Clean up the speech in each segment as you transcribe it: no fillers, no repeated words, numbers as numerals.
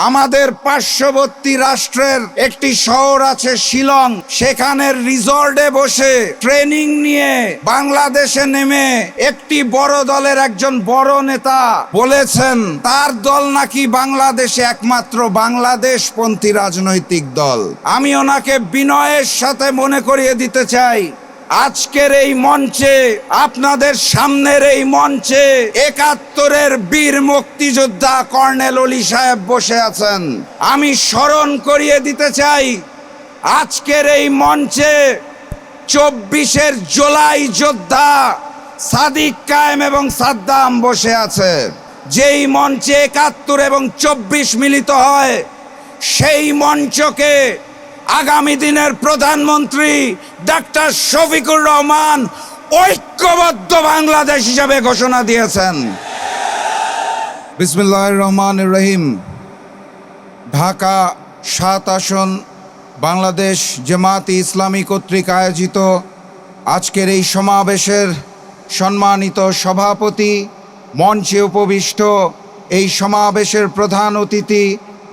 আমাদের পার্শ্ববর্তী রাষ্ট্রের একটি শহর আছে শিলং, সেখানের রিসর্টে বসে ট্রেনিং নিয়ে বাংলাদেশে নেমে একটি বড় দলের একজন বড় নেতা বলেছেন তার দল নাকি বাংলাদেশে একমাত্র বাংলাদেশপন্থী রাজনৈতিক দল। আমি ওনাকে বিনয়ের সাথে মনে করিয়ে দিতে চাই, আজকের এই মঞ্চে, আপনাদের সামনের এই মঞ্চে ৭১-এর বীর মুক্তিযোদ্ধা কর্নেল অলি সাহেব বসে আছেন। আমি স্মরণ করিয়ে দিতে চাই, আজকের এই মঞ্চে ২৪-এর জুলাই যোদ্ধা সাদিক কায়েম এবং সাদ্দাম বসে আছে। যেই মঞ্চে ৭১ এবং ২৪ মিলিত হয়, সেই মঞ্চকে আগামী দিনের প্রধানমন্ত্রী ডাক্তার শফিকুর রহমান ঐক্যবদ্ধ বাংলাদেশ হিসাবে ঘোষণা দিয়েছেন। বিসমিল্লাহির রহমানির রহিম। ঢাকা ৭ আসন বাংলাদেশ জামায়াতে ইসলামী কর্তৃক আয়োজিত আজকের এই সমাবেশের সম্মানিত সভাপতি, মঞ্চে উপবিষ্ট এই সমাবেশের প্রধান অতিথি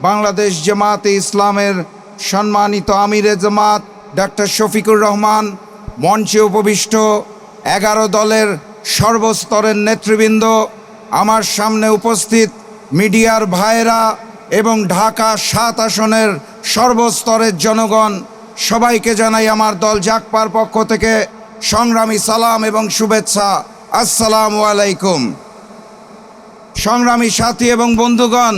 বাংলাদেশ জামায়াতে ইসলামের সম্মানিত আমিরে জামাত ডাক্তার শফিকুর রহমান, মঞ্চে উপবিষ্ট ১১ দলের সর্বস্তরের নেতৃবৃন্দ, আমার সামনে উপস্থিত মিডিয়ার ভাইয়েরা এবং ঢাকা ৭ আসনের সর্বস্তরের জনগণ, সবাইকে জানাই আমার দল জাগপার পক্ষ থেকে সংগ্রামী সালাম এবং শুভেচ্ছা। আসসালামু আলাইকুম। সংগ্রামী সাথী এবং বন্ধুগণ,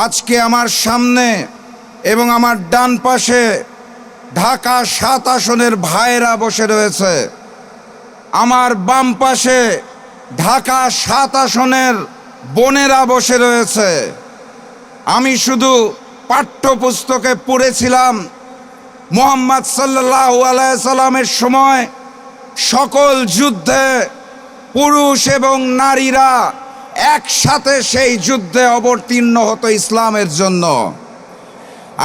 আজকে আমার সামনে এবং আমার ডান পাশে ঢাকা ৭ আসনের ভাইয়েরা বসে রয়েছে, আমার বাম পাশে ঢাকা ৭ আসনের বোনেরা বসে রয়েছে। আমি শুধু পাঠ্যপুস্তকে পড়েছিলাম মুহাম্মদ সাল্লাল্লাহু আলাইহি সাল্লামের সময় সকল যুদ্ধে পুরুষ এবং নারীরা একসাথে সেই যুদ্ধে অবতীর্ণ হতো ইসলামের জন্য।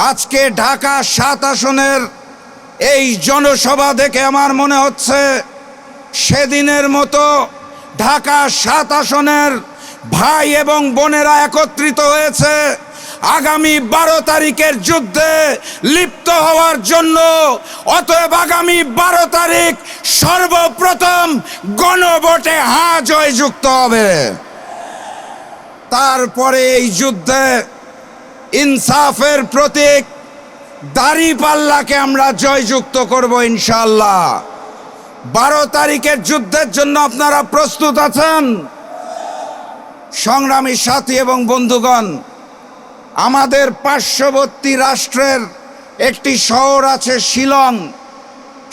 আজকে ঢাকা ৭ আসনের এই জনসভা দেখে আমার মনে হচ্ছে সেদিনের মতো ঢাকা ৭ আসনের ভাই এবং বোনেরা একত্রিত হয়েছে আগামী ১২ তারিখের যুদ্ধে লিপ্ত হওয়ার জন্য। অতএব আগামী ১২ তারিখ সর্বপ্রথম গণভোটে হ্যাঁ জয়যুক্ত হবে। তারপরে এই যুদ্ধে ইনসাফের প্রতীক দাঁড়িপাল্লাকে আমরা জয়যুক্ত করব ইনশাআল্লাহ। ১২ তারিখের যুদ্ধের জন্য আপনারা প্রস্তুত আছেন? সংগ্রামী সাথী এবং বন্ধুগণ, আমাদের পার্শ্ববর্তী রাষ্ট্রের একটি শহর আছে শিলং,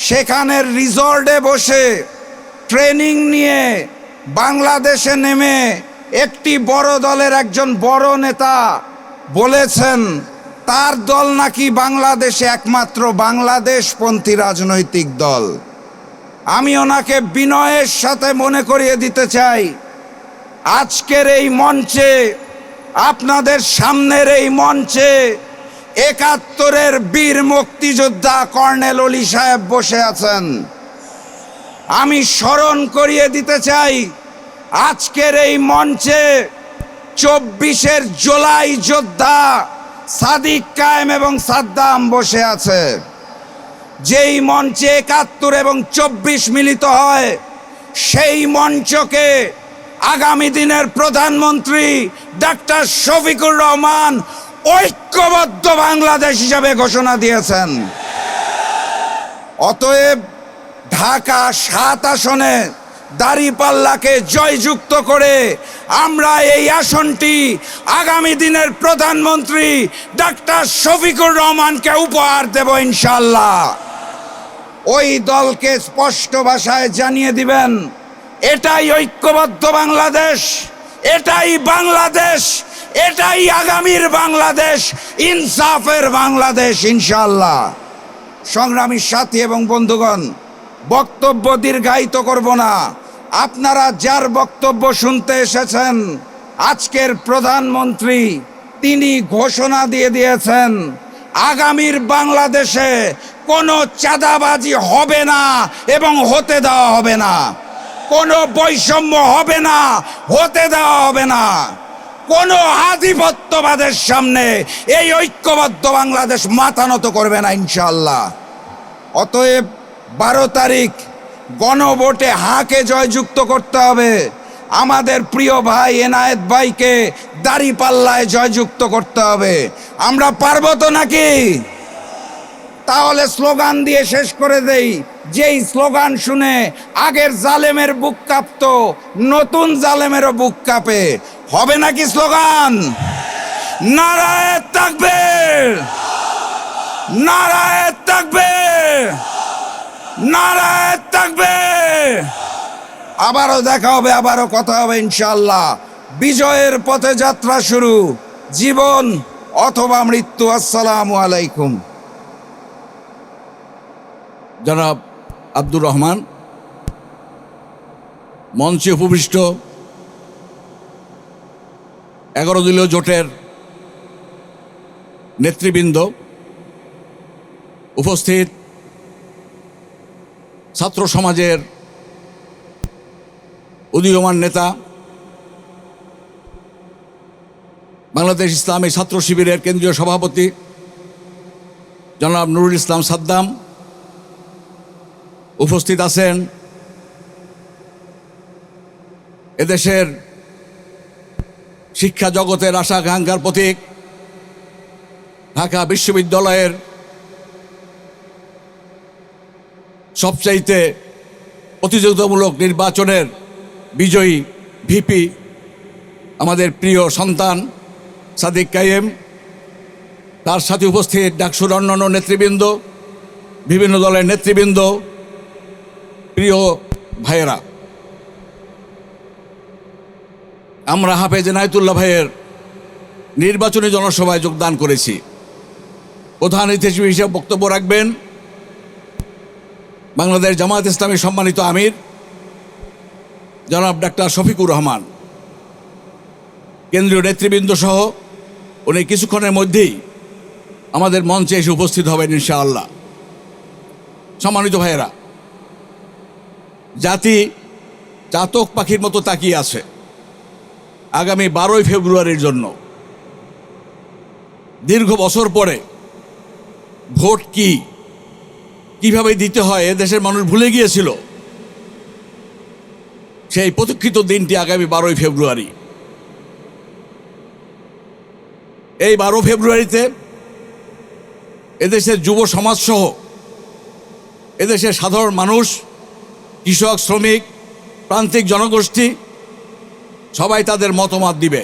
সেখানের রিসর্টে বসে ট্রেনিং নিয়ে বাংলাদেশে নেমে একটি বড় দলের একজন বড় নেতা বলেছেন তার দল নাকি বাংলাদেশে একমাত্র বাংলাদেশপন্থী রাজনৈতিক দল। আমি ওনাকে বিনয়ের সাথে মনে করিয়ে দিতে চাই, আজকের এই মঞ্চে, আপনাদের সামনের এই মঞ্চে ৭১-এর বীর মুক্তিযোদ্ধা কর্নেল অলি সাহেব বসে আছেন। আমি স্মরণ করিয়ে দিতে চাই, আজকের এই মঞ্চে ২৪-এর জুলাই যোদ্ধা সাদিক কায়েম এবং সাদ্দাম বসে আছে। যেই মঞ্চে ৭১ এবং ২৪ মিলিত হয়, সেই মঞ্চকে আগামী দিনের প্রধানমন্ত্রী ডাক্তার শফিকুর রহমান ঐক্যবদ্ধ বাংলাদেশ হিসাবে ঘোষণা দিয়েছেন। অতএব ঢাকা ৭ আসনে দাঁড়িপাল্লাকে জয়যুক্ত করে আমরা এই আসনটি আগামী দিনের প্রধানমন্ত্রী ডাক্তার শফিকুর রহমানকে উপহার দেব ইনশাআল্লাহ। ওই দলকে স্পষ্ট ভাষায় জানিয়ে দিবেন, এটাই ঐক্যবদ্ধ বাংলাদেশ, এটাই বাংলাদেশ, এটাই আগামীর বাংলাদেশ, ইনসাফের বাংলাদেশ ইনশাআল্লাহ। সংগ্রামী সাথী এবং বন্ধুগণ, বক্তব্য দীর্ঘায়িত করব না। আপনারা যার বক্তব্য শুনতে এসেছেন, আজকের প্রধানমন্ত্রী তিনি ঘোষণা দিয়ে দিয়েছেন আগামীর বাংলাদেশে কোনো চাঁদাবাজি হবে না এবং হতে দেওয়া হবে না, কোনো বৈষম্য হবে না, হতে দেওয়া হবে না। কোনো আধিপত্যবাদের সামনে এই ঐক্যবদ্ধ বাংলাদেশ মাথা নত করবে না ইনশাআল্লাহ। অতএব 12 তারিখ গণভোটে হাকে জয়যুক্ত করতে হবে। আমাদের প্রিয় ভাই এনায়েত ভাইকে দাঁড়িপাল্লায় জয়যুক্ত করতে হবে। আমরা পারবো তো নাকি? তাহলে স্লোগান দিয়ে শেষ করে দেই। যেই স্লোগান শুনে আগের জালেমের বুক কাঁপতো, নতুন জালেমেরও বুক কাঁপে। হবে নাকি স্লোগান? নারায়ে তাকবীর, নারায়ে তাকবীর, নারায়ে তাকবীর। আবারও দেখা হবে, আবারও কথা হবে ইনশাআল্লাহ। বিজয়ের পথে যাত্রা শুরু, জীবন অথবা মৃত্যু। আসসালামু আলাইকুম। জনাব আব্দুর রহমান, মঞ্চে উপবিষ্ট 11 দলীয় জোটের নেতৃবৃন্দ, উপস্থিত ছাত্র সমাজের উদীয়মান নেতা, বাংলাদেশ ইসলামী ছাত্র শিবিরের কেন্দ্রীয় সভাপতি জনাব নুরুল ইসলাম সাদ্দাম, উপস্থিত আছেন এদেশের শিক্ষা জগতের আশা আকাঙ্ক্ষার প্রতীক ঢাকা বিশ্ববিদ্যালয়ের সবচাইতে প্রতিযোগিতামূলক নির্বাচনের বিজয়ী ভিপি, আমাদের প্রিয় সন্তান সাদিক কায়েম, তার সাথে উপস্থিত ডাকসুর অন্যান্য নেতৃবৃন্দ, বিভিন্ন দলের নেতৃবৃন্দ, প্রিয় ভাইয়েরা, আমরা হাফেজ এনায়েতুল্লাহ ভাইয়ের নির্বাচনী জনসভায় যোগদান করেছি। প্রধান অতিথি হিসেবে বক্তব্য রাখবেন বাংলাদেশ জামায়াত ইসলামী সম্মানিত আমির জনাব ডাক্তার শফিকুর রহমান। কেন্দ্রীয় নেতৃবৃন্দ সহ উনি কিছুক্ষণের মধ্যেই আমাদের মঞ্চে এসে উপস্থিত হবেন ইনশাআল্লাহ। সম্মানিত ভাইয়েরা, জাতি চাতক পাখির মতো তাকিয়ে আছে আগামী 12ই ফেব্রুয়ারির জন্য। দীর্ঘ বছর পরে ভোট কি, কিভাবে দিতে হয় এদেশের মানুষ ভুলে গিয়েছিল। সেই প্রতীক্ষিত দিনটি আগামী 12ই ফেব্রুয়ারি। এই 12 ফেব্রুয়ারিতে এদেশের যুব সমাজ সহ এদেশের সাধারণ মানুষ, কৃষক, শ্রমিক, প্রান্তিক জনগোষ্ঠী সবাই তাদের মতামত দিবে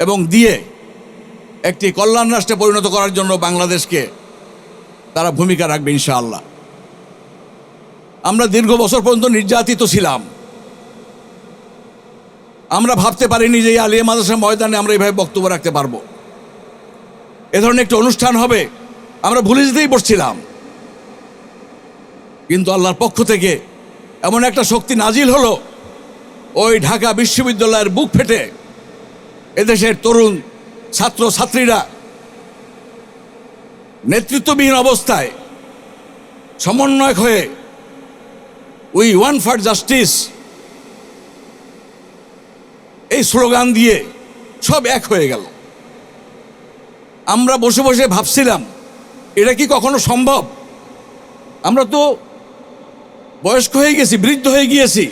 এবং দিয়ে একটি কল্যাণ রাষ্ট্রে পরিণত করার জন্য বাংলাদেশকে তারা ভূমিকা রাখবে ইনশাআল্লাহ। আমরা দীর্ঘ বছর পর্যন্ত নির্যাতিত ছিলাম। আমরা ভাবতে পারিনি যে এই আলিয়া মাদ্রাসা ময়দানে আমরা এইভাবে বক্তব্য রাখতে পারবো, এ ধরনের একটি অনুষ্ঠান হবে, আমরা ভুলে যেতেই বসছিলাম। কিন্তু আল্লাহর পক্ষ থেকে এমন একটা শক্তি নাজিল হলো, ওই ঢাকা বিশ্ববিদ্যালয়ের বুক ফেটে এদেশের তরুণ ছাত্র ছাত্রীরা নেতৃত্ববিহীন অবস্থায় সমন্বয়ক হয়ে উই ওয়ান ফর জাস্টিস এই স্লোগান দিয়ে সব এক হয়ে গেল। আমরা বসে বসে ভাবছিলাম এটা কি কখনো সম্ভব? আমরা তো বয়স্ক হয়ে গেছি, বৃদ্ধ হয়ে গিয়েছি,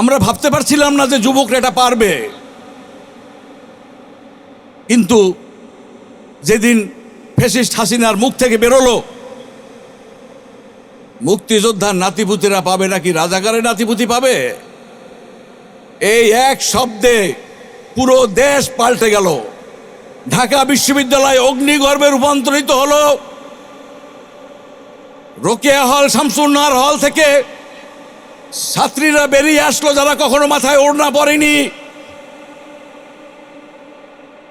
আমরা ভাবতে পারছিলাম না যে যুবকরা এটা পারবে। কিন্তু যেদিন ফ্যাসিস্ট হাসিনার মুখ থেকে বেরোলো মুক্তিযোদ্ধার নাতিপুতিরা পাবে নাকি রাজাকারের নাতিপুতি পাবে, এই এক শব্দে পুরো দেশ পাল্টে গেল। ঢাকা বিশ্ববিদ্যালয় অগ্নিগর্ভে রূপান্তরিত হলো। রোকেয়া হল, শামসুন্নাহার হল থেকে ছাত্রীরা বেরিয়ে আসলো যারা কখনো মাথায় ওড়না পরেনি।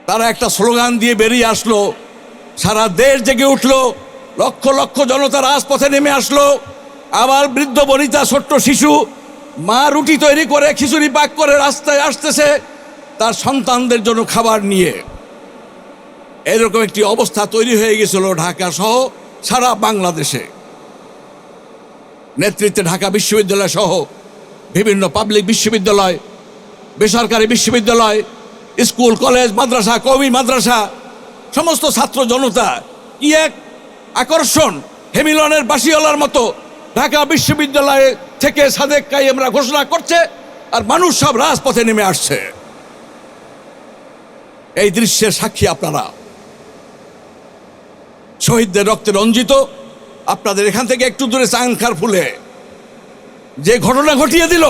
তারা একটা স্লোগান দিয়ে বেরিয়ে আসলো, সারা দেশ জেগে উঠলো, লক্ষ লক্ষ জনতা রাজপথে নেমে আসলো। আবার বৃদ্ধ বনিতা, ছোট্ট শিশু, মা রুটি তৈরি করে খিচুড়ি পাক করে রাস্তায় আসতেছে তার সন্তানদের জন্য খাবার নিয়ে। এরকম একটি অবস্থা তৈরি হয়ে গেছিল ঢাকা সহ সারা বাংলাদেশে। নেতৃত্বে ঢাকা বিশ্ববিদ্যালয় সহ বিভিন্ন পাবলিক বিশ্ববিদ্যালয়, বেসরকারি বিশ্ববিদ্যালয়, স্কুল, কলেজ, মাদ্রাসা, কওমি মাদ্রাসা, সমস্ত ছাত্র জনতা কি এক আকর্ষণ, হেমিলনের বাসিওয়ালার মতো ঢাকা বিশ্ববিদ্যালয়ে থেকে সাদেক কাইয়েমরা ঘোষণা করছে, আর মানুষ সব রাজপথে নেমে আসছে। এই দৃশ্যের সাক্ষী আপনারা, শহীদদের রক্তে রঞ্জিত আপনাদের এখান থেকে একটু দূরে চাংখার ফুলে যে ঘটনা ঘটিয়ে দিল,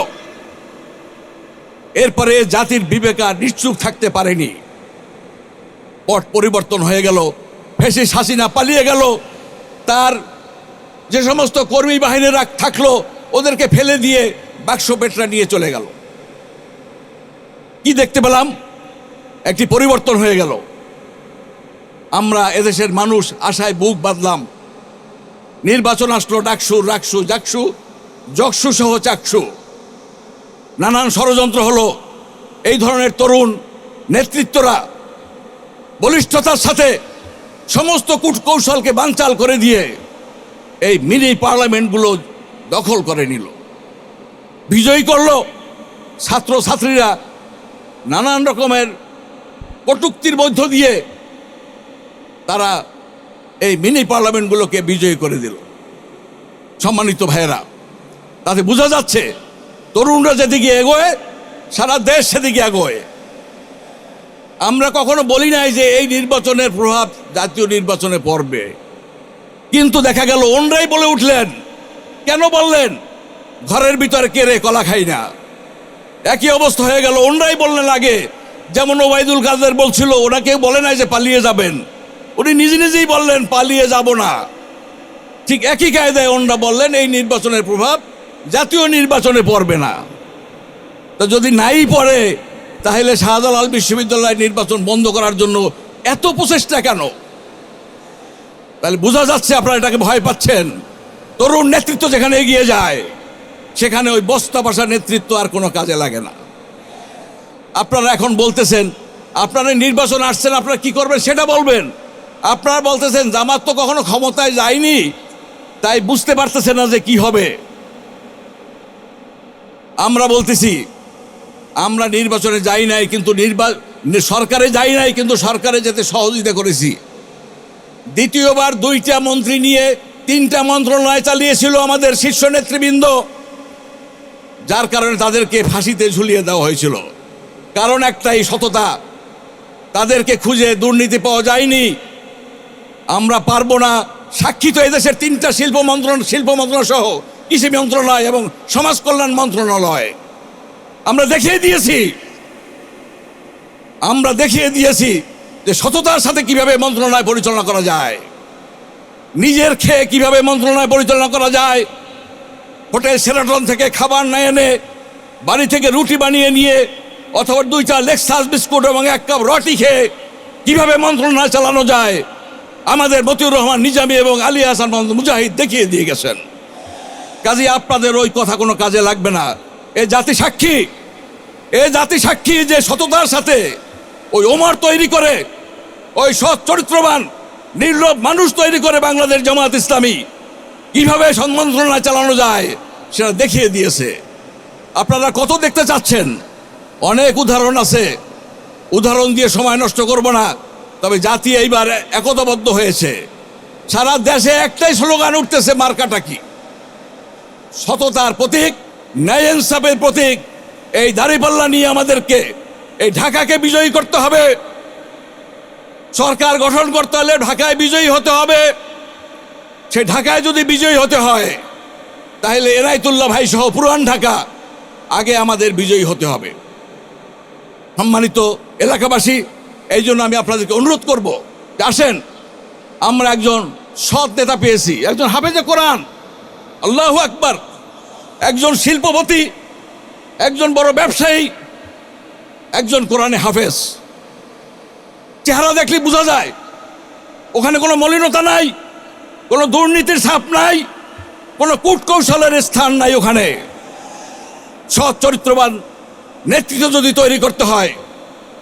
এরপরে জাতির বিবেক আর নিশ্চুপ থাকতে পারেনি। পট পরিবর্তন হয়ে গেল, ফ্যাসিস্ট হাসিনা পালিয়ে গেল, তার যে সমস্ত কর্মী বাহিনীরা থাকলো ওদেরকে ফেলে দিয়ে বাক্স পেটরা নিয়ে চলে গেল। কি দেখতে পেলাম? একটি পরিবর্তন হয়ে গেল। আমরা এদেশের মানুষ আশায় বুক বাঁধলাম। নির্বাচন আসলো, ডাকসু, রাকসু, জাকসু, জকসু সহ চাকসু, নানান ষড়যন্ত্র হলো। এই ধরনের তরুণ নেতৃত্বরা বলিষ্ঠতার সাথে সমস্ত কূটকৌশলকে বানচাল করে দিয়ে এই মিনি পার্লামেন্টগুলো দখল করে নিল, বিজয়ী করলো। ছাত্রছাত্রীরা নানান রকমের কটূক্তির মধ্য দিয়ে তারা এই মিনি পার্লামেন্টগুলোকে বিজয়ী করে দিল। সম্মানিত ভাইয়েরা, তাতে বোঝা যাচ্ছে তরুণরা যেদিকে এগোয় সারা দেশ সেদিকে এগোয়। আমরা কখনো বলি নাই যে এই নির্বাচনের প্রভাব জাতীয় নির্বাচনে পড়বে, কিন্তু দেখা গেল ওনরাই বলে উঠলেন। কেন বললেন? ঘরের ভিতরে কেড়ে কলা খাই না, একই অবস্থা হয়ে গেল। ওনরাই বললেন আগে, যেমন ওবায়দুল কাদের বলছিল, ওনাকে বলে নাই যে পালিয়ে যাবেন, উনি নিজে নিজেই বললেন পালিয়ে যাব না। ঠিক একই কায়দায় ওনরা বললেন এই নির্বাচনের প্রভাব জাতীয় নির্বাচনে পড়বে না। তো যদি নাই পড়ে তাহলে শাহজালাল বিশ্ববিদ্যালয় নির্বাচন বন্ধ করার জন্য এত প্রচেষ্টা কেন? তাহলে বোঝা যাচ্ছে আপনারা এটাকে ভয় পাচ্ছেন। তরুণ নেতৃত্ব যেখানে এগিয়ে যায় সেখানে ওই বস্তা বসা নেতৃত্ব আর কোনো কাজে লাগে না। আপনারা এখন বলতেছেন আপনারা নির্বাচন আসছেন, আপনারা কি করবেন সেটা বলবেন। আপনারা বলতেছেন জামাত তো কখনো ক্ষমতায় যায়নি, তাই বুঝতে পারতেছে না যে কি হবে। আমরা বলতেছি আমরা নির্বাচনে যাই নাই, কিন্তু সরকারে যাই নাই, কিন্তু সরকারে যেতে সহযোগিতা করেছি। দ্বিতীয়বার 2টা মন্ত্রী নিয়ে 3টা মন্ত্রণালয় চালিয়েছিল আমাদের শীর্ষ নেতৃবৃন্দ, যার কারণে তাদেরকে ফাঁসিতে ঝুলিয়ে দেওয়া হয়েছিল। কারণ একটাই, সততা। তাদেরকে খুঁজে দুর্নীতি পাওয়া যায়নি। আমরা পারবো না। সাক্ষী তো এদেশের 3টা শিল্প মন্ত্রণালয় সহ কৃষি মন্ত্রণালয় এবং সমাজ কল্যাণ মন্ত্রণালয়। আমরা দেখিয়ে দিয়েছি যে সততার সাথে কিভাবে মন্ত্রণালয় পরিচালনা করা যায়, নিজের খেয়ে কিভাবে মন্ত্রণালয় পরিচালনা করা যায়। হোটেল শেরাটন থেকে খাবার না এনে বাড়ি থেকে রুটি বানিয়ে নিয়ে অথবা 2টা লেক্সাস বিস্কুট এবং 1 কাপ রুটি খেয়ে কিভাবে মন্ত্রণালয় চালানো যায় আমাদের মতিউর রহমান নিজামী এবং আলী হাসান মুজাহিদ দেখিয়ে দিয়ে গেছেন। কাজে আপনাদের ওই কথা কোনো কাজে লাগবে না। এ জাতি সাক্ষী যে সততার সাথে ওই ওমর তৈরি করে, ওই সৎ চরিত্রবান নির্লোভ মানুষ তৈরি করে বাংলাদেশ জামাত ইসলামী কিভাবে মন্ত্রণালয় চালানো যায় সেটা দেখিয়ে দিয়েছে। আপনারা কত দেখতে চাচ্ছেন? অনেক উদাহরণ আছে, উদাহরণ দিয়ে সময় নষ্ট করব না। তবে জাতি এইবার একতাবদ্ধ হয়েছে। সারা দেশে একটাই স্লোগান উঠতেছে, মার্কাটা কি? সততার প্রতীক, ন্যায় ইনসাফের প্রতীক। এই দাঁড়িপাল্লা নিয়ে আমাদেরকে এই ঢাকাকে বিজয়ী করতে হবে। সরকার গঠন করতে হলে ঢাকায় বিজয়ী হতে হবে। সে ঢাকায় যদি বিজয়ী হতে হয় তাহলে এনায়েতুল্লাহ ভাই সহ পুরান ঢাকা আগে আমাদের বিজয়ী হতে হবে। সম্মানিত এলাকাবাসী, এই জন্য আমি আপনাদেরকে অনুরোধ করব যে আসেন, আমরা একজন সৎ নেতা পেয়েছি, একজন হাফেজে কোরআন, আল্লাহু আকবার, একজন শিল্পপতি, একজন বড় ব্যবসায়ী, একজন কোরআনে হাফেজ। চেহারা দেখলে বোঝা যায় ওখানে কোনো মলিনতা নাই, কোনো দুর্নীতির ছাপ নাই, কোনো কূটকৌশলের স্থান নাই। ওখানে সৎ চরিত্রবান নেতৃত্ব যদি তৈরি করতে হয়,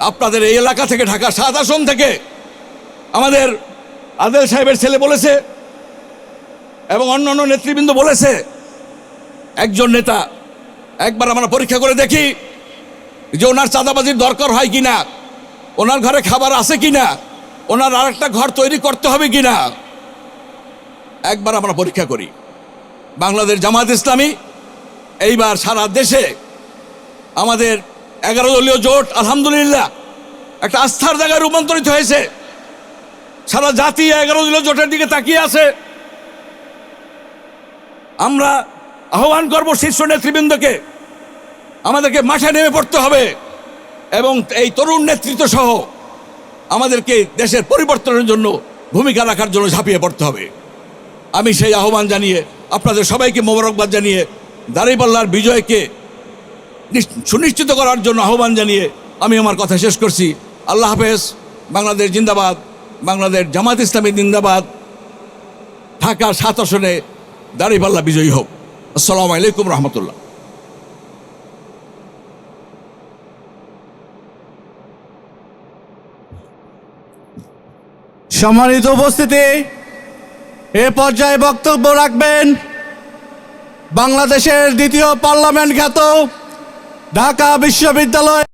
আপনাদের এই এলাকা থেকে, ঢাকা 7 আসন থেকে আমাদের আদেল সাহেবের ছেলে বলেছে এবং অন্যান্য নেতৃবৃন্দ বলেছে, একজন নেতা একবার আমরা পরীক্ষা করে দেখি যে ওনার চাঁদাবাজির দরকার হয় কিনা, ওনার ঘরে খাবার আছে কিনা, ওনার আরেকটা ঘর তৈরি করতে হবে কিনা, একবার আমরা পরীক্ষা করি। বাংলাদেশ জামাত ইসলামী এইবার সারা দেশে আমাদের 11 দলীয় জোট আলহামদুলিল্লাহ একটা আস্থার জায়গায় রূপান্তরিত হয়েছে। সারা জাতি 11 দলীয় জোটের দিকে তাকিয়ে আছে। আমরা আহ্বান করব শীর্ষ নেতৃবৃন্দকে, আমাদেরকে মাঠে নেমে পড়তে হবে এবং এই তরুণ নেতৃত্ব সহ আমাদেরকে দেশের পরিবর্তনের জন্য ভূমিকা রাখার জন্য ঝাঁপিয়ে পড়তে হবে। আমি সেই আহ্বান জানিয়ে আপনাদের সবাইকে মোবারকবাদ জানিয়ে দাঁড়িপাল্লার বিজয়কে সুনিশ্চিত করার জন্য আহ্বান জানিয়ে আমি আমার কথা শেষ করছি। আল্লাহ হাফেজ। বাংলাদেশ জিন্দাবাদ, বাংলাদেশ জামাত ইসলামী জিন্দাবাদ। ঢাকা 7 আসনে দাঁড়িপাল্লা বিজয়ী হোক। আসসালামু আলাইকুম রহমতুল্লাহ। সম্মানিত উপস্থিতি, এ পর্যায়ে বক্তব্য রাখবেন বাংলাদেশের দ্বিতীয় পার্লামেন্ট খ্যাত ঢাকা বিশ্ববিদ্যালয়